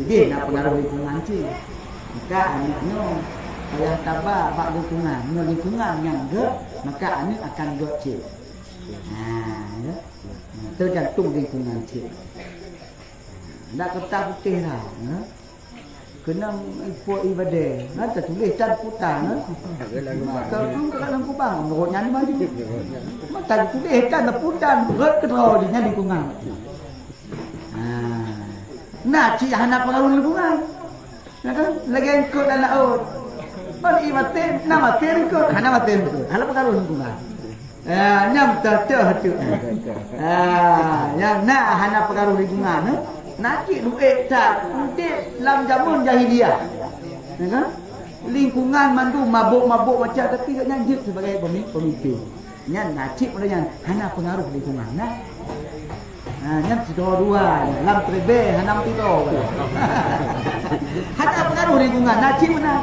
Dia nak pengaruh lingkungan cik. Maka anaknya ayah tabah bak lingkungan. Lingkungan yang gak, maka anak akan gak cik. Ya. Tergantung lingkungan cik. Nak kertas putih lah. Ya. Kena ikut ibadah. Nanti tulis dan putar. Kalau tu kat dalam kubang, menurutnya ni maju. Mata tulis dan putar, berat kedua dia lingkungan. Nak cik hana pengaruh lingkungan. Ya kan? Lagi ikut dalam laut. Kalau ibatin, nak mati ikut. Hana mati ikut. Hana pengaruh lingkungan. Nyam terhatu. Yang nak hana pengaruh lingkungan. Nak cik duit tak. Duit dalam zaman jahiliah. Ya kan? Lingkungan mandu mabuk-mabuk macam tapi tak nyanjut sebagai pemimpin. Yang nak cik pun yang hana pengaruh lingkungan. Nah. Nyam dua lam terbe hanam tito. Hana pengaruh lingkungan. Nak cik mana?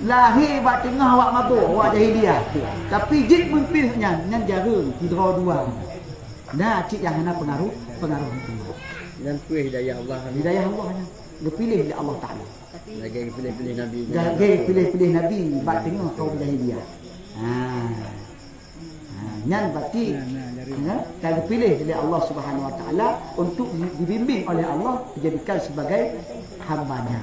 Lahir buat tengah awak mabuk, awak jahiliah. Tapi jik pemimpinnya yang jaga dua. Nah, cik yang hana pengaruh lingkungan. Dan tu hidayah Allah. Hidayah Allah hanya dipilih oleh Allah Taala. Lagi pilih-pilih Nabi. Lagi pilih-pilih Nabi buat tengah kaum jahiliah. Nyan berarti kalau dipilih oleh Allah Subhanahu Wa Taala untuk dibimbing oleh Allah dijadikan sebagai hamba-Nya.